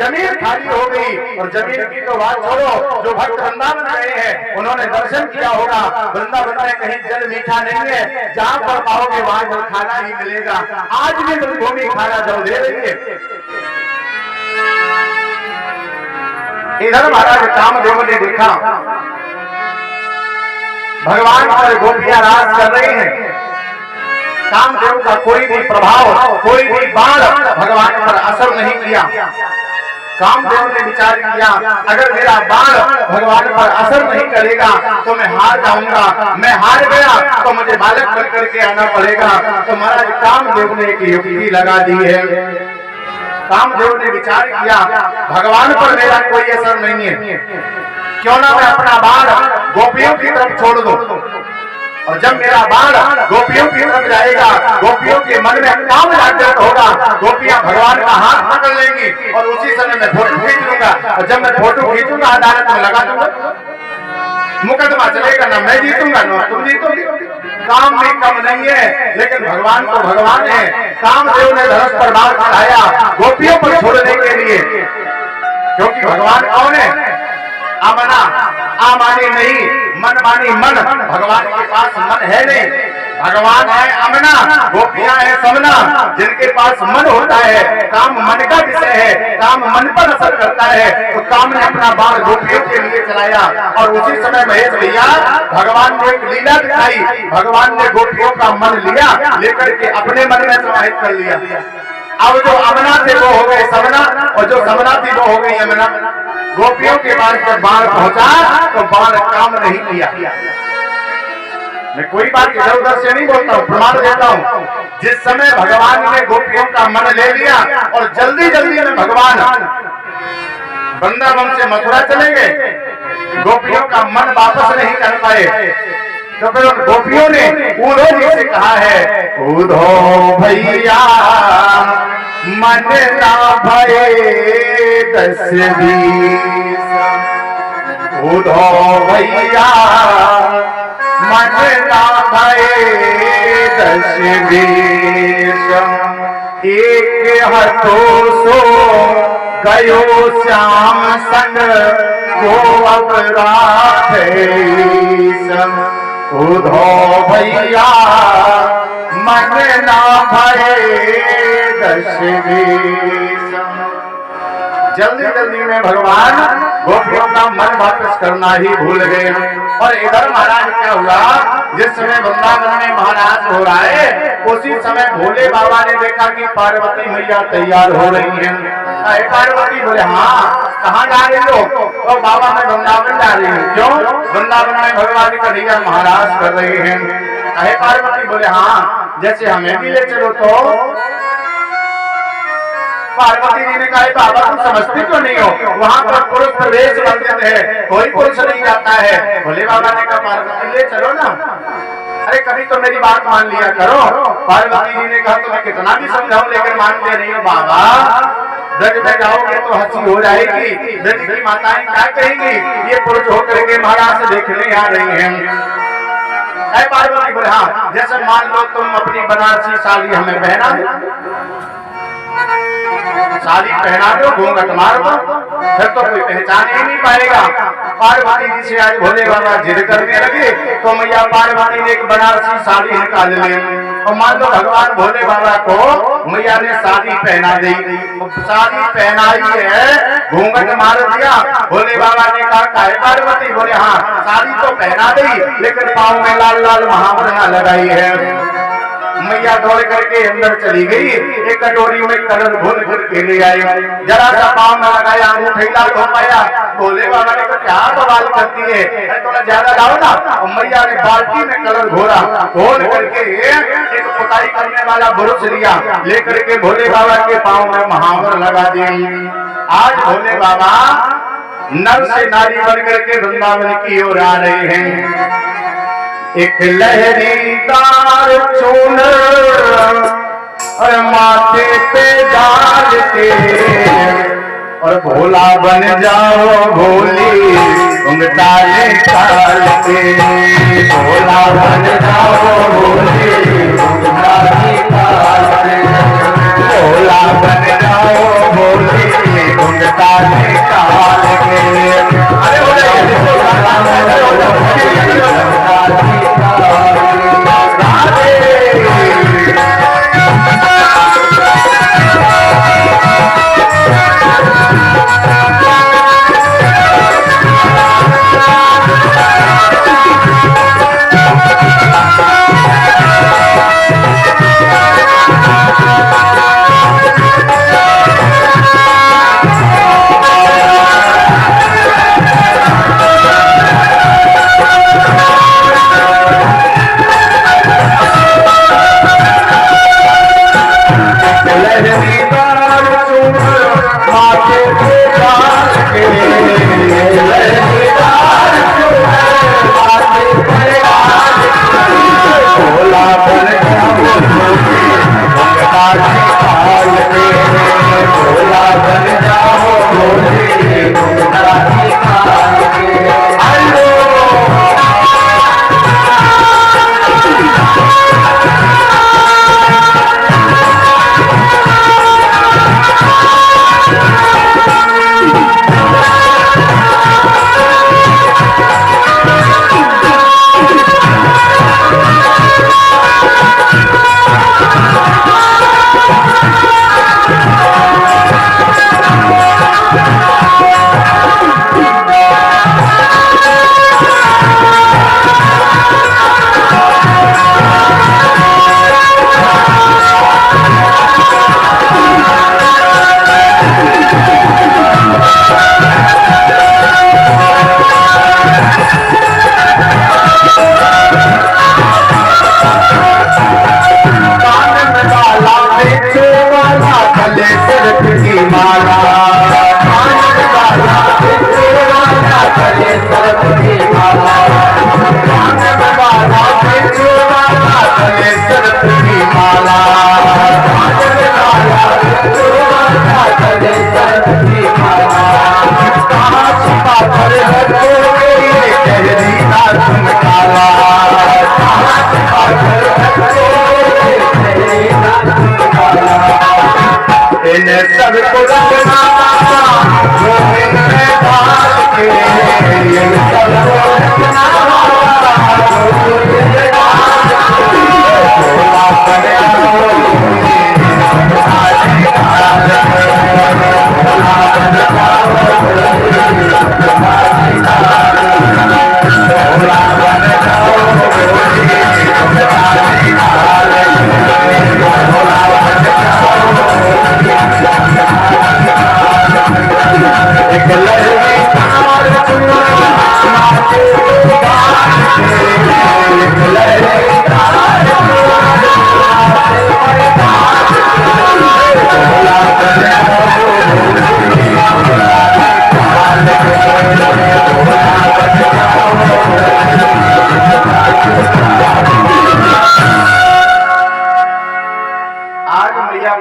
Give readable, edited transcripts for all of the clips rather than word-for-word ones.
जमीन खाली हो गई। और जमीन की तो बात छोड़ो, जो भक्त वृंदावन गए हैं उन्होंने दर्शन किया होगा। वृंदावन में कहीं जल मीठा नहीं है, जहां पर पाओगे वहां जल खाना ही मिलेगा। आज भी भूमि खाना जल दे रही है। इधर महाराज कामदेव ने देखा भगवान पर गोपियां राज कर रही हैं। कामदेव का कोई भी प्रभाव, कोई भी बाण भगवान पर असर नहीं किया। कामदेव ने विचार किया, अगर मेरा बाण भगवान पर असर नहीं करेगा तो मैं हार जाऊंगा। मैं हार गया तो मुझे बालक बन करके आना पड़ेगा। तो महाराज कामदेव ने एक युक्ति लगा दी है। कामदेव ने विचार किया, भगवान पर मेरा कोई असर नहीं है, क्यों ना मैं अपना बाण गोपियों की तरफ छोड़ दूं। और जब मेरा बाण गोपियों की तरफ जाएगा, गोपियों के मन में काम जागृत होगा, गोपियां भगवान का हाथ पकड़ लेंगी और उसी समय मैं फोटो खींच लूंगा। और जब मैं फोटो खींचूंगा अदालत में लगा दूंगा, मुकदमा चलेगा, ना मैं जीतूंगा ना तुम जीतोगे। काम भी कम नहीं है, लेकिन भगवान तो भगवान है। कामदेव ने धनुष पर बाण चढ़ाया गोपियों पर छोड़ने के लिए, क्योंकि भगवान कौन है? अमना, आमानी नहीं, मन मानी मन। भगवान के पास मन है नहीं, भगवान है अमना, गोपियां है समना। जिनके पास मन होता है, काम मन का विषय है, काम मन पर असर करता है। तो काम ने अपना बाण गोपियों के लिए चलाया और उसी समय महेश भैया भगवान ने एक लीला दिखाई। भगवान ने गोपियों का मन लिया, लेकर के अपने मन में समाहित कर लिया। अब जो अमना थे वो हो गए समना, और जो समना थी वो हो गई अमना। गोपियों के पास जब बाण पहुंचा तो बाण काम नहीं किया। मैं कोई बात इधर उधर से नहीं बोलता हूँ, प्रमाण देता हूँ। जिस समय भगवान ने गोपियों का मन ले लिया और जल्दी जल्दी में भगवान वृंदावन से मथुरा चले गए, गोपियों का मन वापस नहीं कर पाए। तो फिर गोपियों ने उद्धव जी से कहा है, उद्धव भैया मन ना भये 10-20, उद्धव भैया मन ना भये 10-20, एक हथो सो गयो श्याम संग को अपराध। उद्धव भैया मन ना भये 10-20। जल्दी जल्दी में भगवान गोपियों का मन वापस करना ही भूल गए। और इधर महाराज क्या हुआ, जिस समय वृंदावन में महाराज हो रहा है उसी समय भोले बाबा ने देखा कि पार्वती मैया तैयार हो रही है। पार्वती बोले, हाँ कहाँ जा रही हो? तो बाबा मैं वृंदावन जा रही हूँ। क्यों? वृंदावन में भगवान का लीला महाराज कर रहे हैं। पार्वती बोले, हाँ जैसे हमें भी ले चलो। तो पार्वती जी ने कहा, बाबा तुम समझती क्यों नहीं हो? वहाँ पर पुरुष प्रवेश वर्जित है, कोई पुरुष नहीं जाता है। भोले बाबा ने कहा, पार्वती ले चलो ना। अरे कभी तो मेरी बात मान लिया करो। पार्वती जी ने कहा, तुम्हें कितना भी समझाऊं लेकिन मानते नहीं हो। बाबा ब्रज में जाओगे तो हंसी हो जाएगी, ब्रज की माताएं क्या कहेंगी, ये पुरुष होकर के महाराज से देखने आ रही हैं। पार्वती बोले, हाँ जैसे मान लो तुम अपनी बनारसी साड़ी हमें पहना दो, साड़ी पहना दो, घूंघट मार दो, फिर तो कोई पहचान ही नहीं पाएगा। पार्वती जी से आज भोले बाबा जिद करने लगे तो मैया पार्वती ने एक बनारसी साड़ी निकाल ली। और मान लो भगवान भोले बाबा को मैया ने साड़ी पहना दी, साड़ी पहनाई है, घूंघट मार दिया। भोले बाबा ने कहा, पार्वती? बोले, हाँ साड़ी तो पहना दी लेकिन पाँव में लाल लाल महावरा लगाई है। मैया दौड़ करके अंदर चली गई, एक कटोरी में कलर घोल करके ले आई, जरा सा पाँव में लगाया, अंगूठा लाल हो पाया। भोले बाबा ने कहा, क्या बवाल करती है, थोड़ा ज्यादा लाओ ना। और मैया ने बाल्टी में कलर घोरा, घोल करके एक पुताई करने वाला ब्रश लिया, लेकर के भोले बाबा के पाँव में महावर लगा दी। आज भोले बाबा नर से नारी बन करके वृंदावन की ओर आ रहे हैं। एक लहरीदार चून और माथे पे डाल के, और भोला बन जाओ भोली घुंघटा निकाल के, भोला बन जाओ भोली घुंघटा निकाल के, भोला बन जाओ भोली घुंघटा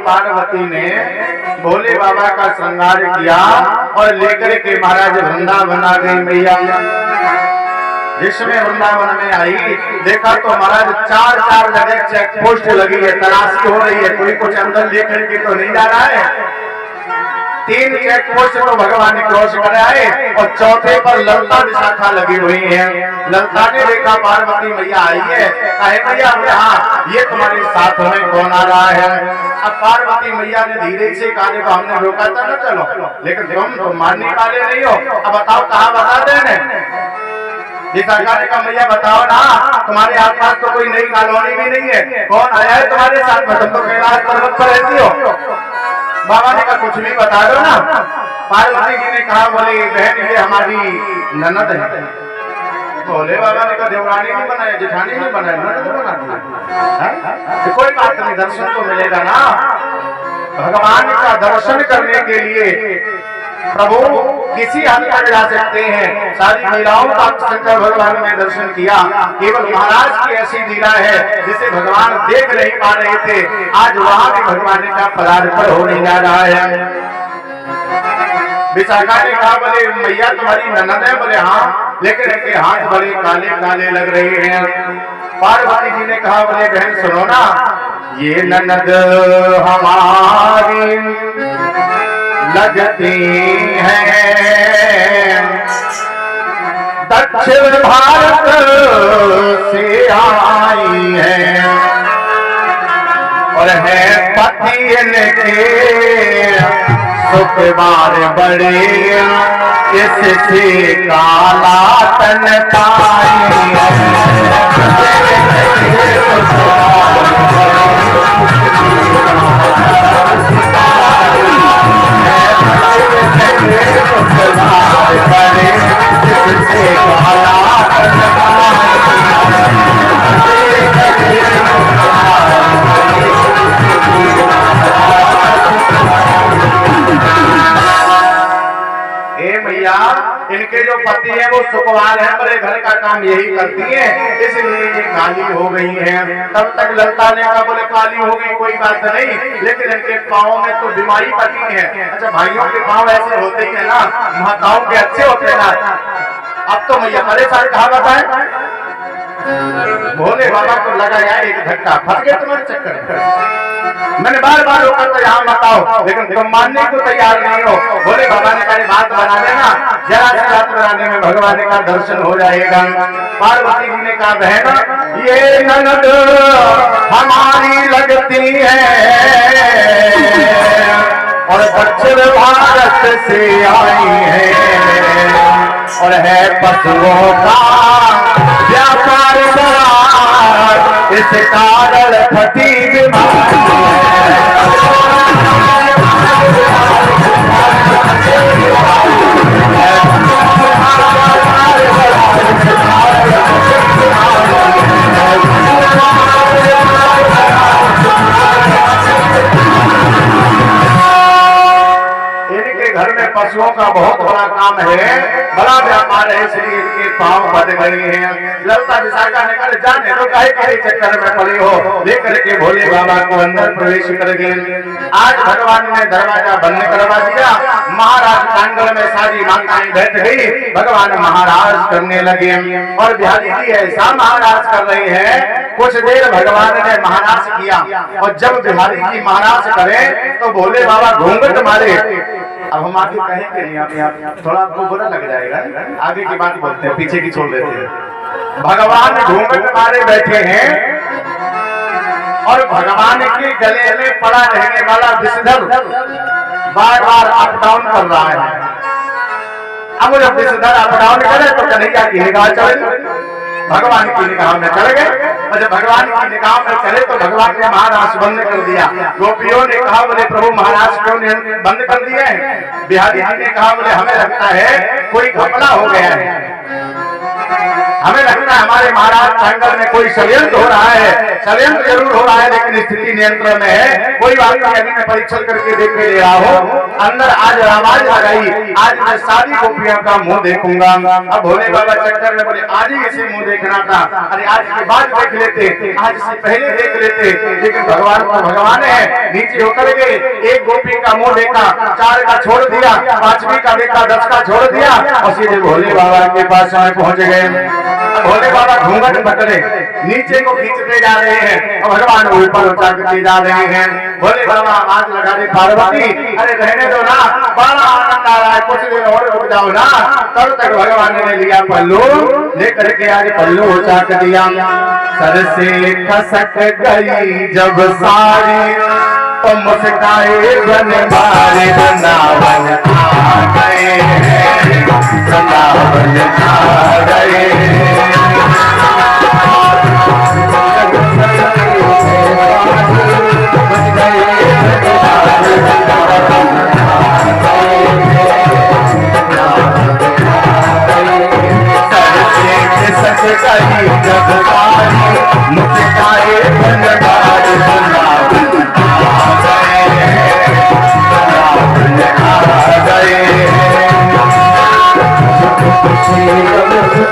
पार्वती ने भोले बाबा का श्रृंगार किया और लेकर के महाराज वृंदावन आ गई मैया। जिसमें वृंदावन में आई देखा तो महाराज चार जगह चेक पोस्ट लगी है, तलाशी हो रही है, कोई कुछ अंदर लेकर के तो नहीं जा रहा है। 3 चेक पोस्ट तो भगवान ने क्रॉस कराए और चौथे पर ललता विशाखा लगी हुई है। ललता ने देखा पार्वती मैया आई है, कहे मैया हाँ ये तुम्हारे साथ में कौन आ रहा है। अब पार्वती मैया ने धीरे से कहा देखो हमने रोका था ना चलो, लेकिन तुम तो मारने वाले नहीं हो, अब बताओ कहाँ बता देने। विशाखा ने कहा मैया बताओ ना, तुम्हारे आसपास तो कोई नई कॉलोनी भी नहीं है, कौन आया है तुम्हारे साथ में, तुम तो कैलाश पर्वत पर रहती हो। बाबा ने कहा कुछ भी बता दो ना। पार्वती जी ने कहा बोले बहन ये हमारी ननद है। बोले बाबा ने कहा देवरानी नहीं बनाया, जेठानी नहीं बनाया, ननद बना दिया। कोई बात नहीं, दर्शन तो मिलेगा ना। भगवान का दर्शन करने के लिए प्रभु किसी हद तक जा सकते हैं। सारी महिलाओं का शंकर भगवान ने दर्शन किया, केवल महाराज की ऐसी लीला है जिसे भगवान देख नहीं पा रहे थे, आज वहां भी भगवान का पदार्पण होने जा रहा है। विशाखा ने कहा बोले मैया तुम्हारी ननद है, बोले हाँ, लेकिन इनके हाथ बड़े काले काले लग रहे हैं। पार्वती जी ने कहा बोले बहन सुनो ना, ये ननद हमारी लगती है दक्षिण भारत से आई है और है पति इनके सुख बार बड़े, इससे काला तन पाई इनके जो पति है वो सुखवान है, बड़े घर का काम यही करती है, इसलिए ये काली हो गई है। तब तक ललता ने कहा बोले काली हो गई कोई बात नहीं, लेकिन इनके पाँव में तो बीमारी पटी है। अच्छा भाइयों के पाँव ऐसे होते ही है ना, माताओं के अच्छे होते हैं ना। अब तो मैया परेशान कहा बताए, भोले बाबा को लगाया एक झटका, फंस गए तुम्हारे चक्कर। मैंने बार रोका तो यहाँ बताओ, लेकिन तुम मानने को तैयार नहीं हो। भोले बाबा ने कहा बात बना देना, जरा सी बात बनाने में भगवान का दर्शन हो जाएगा। पार्वती जी ने कहा बहन ये ननद हमारी लगती है और दक्षिण भारत से आई है और है पशुओं का व्यापार बड़ा, इस कारण फटी बीमारी पशुओं का बहुत बड़ा काम है, बड़ा व्यापार है, इसलिए इनके पांव बढ़ गए हैं। ललता विशाखा ने कहा जाने तो काहे के चक्कर में पड़ी हो, लेकर के भोले बाबा को अंदर प्रवेश कर गए। आज भगवान ने दरवाजा बंद करवा दिया, महाराज प्रांगण में सारी माताएं बैठ गई, भगवान महाराज करने लगे और बिहारी जी ऐसा महाराज कर रहे हैं। कुछ देर भगवान ने महाराज किया और जब बिहारी जी महाराज करे तो भोले बाबा घूंघट मारे अब हम आगे कहेंगे नहीं, आप थोड़ा आपको बुरा लग जाएगा, आगे की बात बोलते हैं, पीछे की छोड़ देते हैं। भगवान घूंघट मारे बैठे हैं और भगवान के गले में पड़ा रहने वाला विषधर बार बार अप डाउन कर रहा है। अब जब विषधर अप डाउन करे तो कन्हैया की निगाह चढ़ भगवान की निगाह में चढ़ गए, और जब भगवान की निगाह में चले तो भगवान ने महाराज बंद कर दिया। गोपियों ने कहा बोले प्रभु महाराज क्यों ने बंद कर दिए हैं? बिहारी जी ने कहा बोले हमें लगता है कोई घपला हो गया है, हमें लगता है हमारे महाराज टांगल में कोई षड्यंत्र हो रहा है। षड्यंत्र जरूर हो रहा है लेकिन स्थिति नियंत्रण में है। कोई बात नहीं, अभी मैं परीक्षण करके देख के ले रहा हूँ। अंदर आज आवाज लगाई, आज मैं सारी गोपियों का मुंह देखूंगा। अब भोले बाबा चक्कर में बोले आज ही इसे मुंह देखना था, अरे आज के बाद देख लेते, आज से पहले देख लेते। लेकिन भगवान को भगवान है, नीचे उतर गए, एक गोपी का मुंह देखा, 4 का छोड़ दिया, 5वीं का देखा, 10 का छोड़ दिया और सीधे भोले बाबा के पास में पहुंच गए। भोले बाबा घूंघट पकड़े नीचे को खींचते जा रहे हैं और भगवान ऊपर उठाते जा रहे हैं। भोले बाबा आवाज लगा रहे पार्वती अरे रहने दो ना, बड़ा आनंद आ रहा है, कुछ देर और रुक जाओ ना। तब तक भगवान ने लिया पल्लू, लेकर के आज पल्लू उचाक दिया। सर से खसक गई जब सारी तो मुस्काए बन बारे वृंदावन आ गए, वृंदावन आ गए। जब बारी मुस्काए बन बारे वृंदावन आ गए।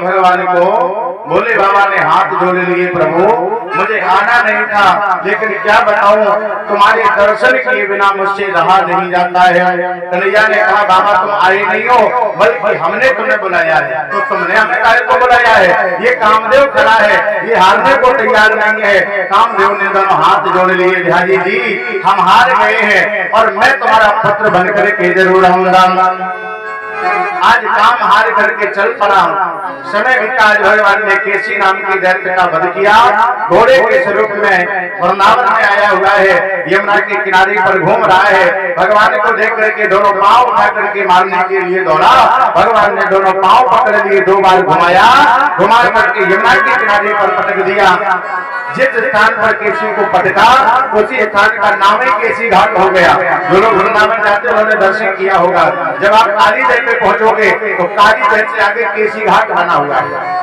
भगवान को भोले बाबा ने हाथ जोड़ लिए, प्रभु मुझे आना नहीं था, लेकिन क्या बताऊं, तुम्हारे दर्शन किए बिना मुझसे रहा नहीं जाता है। कन्हैया ने कहा, बाबा तुम आए नहीं हो, बल्कि हमने तुम्हें बुलाया है। तो तुमने हमें काहे को बुलाया है? ये कामदेव खड़ा है, ये हारने को तैयार नहीं है। कामदेव ने दोनों हाथ जोड़ लिए, बिहारी जी हम हार गए हैं और मैं तुम्हारा पुत्र बनकर के जरूर आऊंगा। आज काम हार करके चल पड़ा। समय बीता, भगवान ने केसी नाम की दैत्य का वध किया। घोड़े के स्वरूप में वृंदावन में आया हुआ है, यमुना के किनारे पर घूम रहा है। भगवान को देख करके दोनों पांव उठा करके मारने के लिए दौड़ा। भगवान ने दोनों पांव पकड़ लिए, 2 बार घुमाया, घुमा करके यमुना के किनारे पर पटक दिया। जिस स्थान पर केसी को पटका उसी स्थान का नाम ही केसी घाट हो गया। जो लोग वृंदावन जाते उन्होंने दर्शन किया होगा। जब आप काली देव पे पहुंचोगे तो काली देव से आगे केसी घाट बना हुआ है।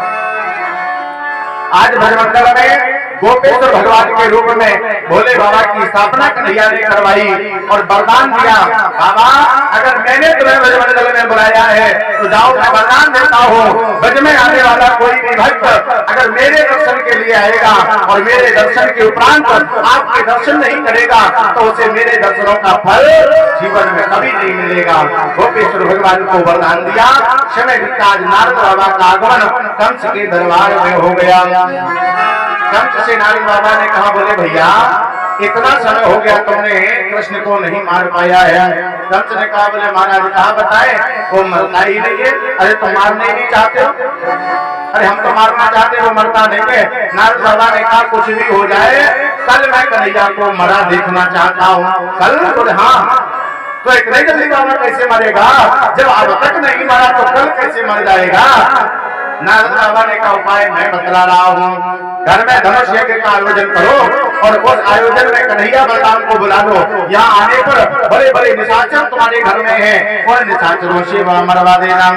आज भजमंडल में गोपेश्वर भगवान के रूप में भोले बाबा की स्थापना कन्हैया ने करवाई और वरदान दिया, बाबा अगर मैंने तुम्हें भजमंडल में बुलाया है तो जाओ, मैं वरदान देता हूँ, ब्रज में आने वाला कोई भी भक्त अगर मेरे दर्शन के लिए आएगा और मेरे दर्शन के उपरांत आपके दर्शन नहीं करेगा तो उसे मेरे दर्शनों का फल जीवन में कभी नहीं मिलेगा। गोपेश्वर भगवान को वरदान दिया। समय बीता, नारद बाबा का आगमन कंस के दरबार में हो गया। कंस से नारद बाबा ने कहा, बोले भैया इतना समय हो गया तुमने कृष्ण को नहीं मार पाया है। कंस ने कहा, बोले महाराज कहा बताए, वो मरता ही नहीं है। अरे तुम मारने ही नहीं चाहते हो? अरे हम तो मारना चाहते, वो मरता नहीं है। नारद बाबा ने कहा, कुछ भी हो जाए कल मैं कन्हैया को मरा देखना चाहता हूँ। कल? बोले हाँ। तो इतने जल्दी बाबा कैसे मरेगा? जब अब तक नहीं मरा तो कल कैसे मर जाएगा? नारद बाबा ने कहा, उपाय मैं बतला रहा हूँ। घर में धनुष यज्ञ का आयोजन करो और उस आयोजन में कन्हैया बलराम को बुला लो। यहाँ आने पर बड़े बड़े निशाचर तुम्हारे घर में हैं, और निशाचरों से मरवा देना।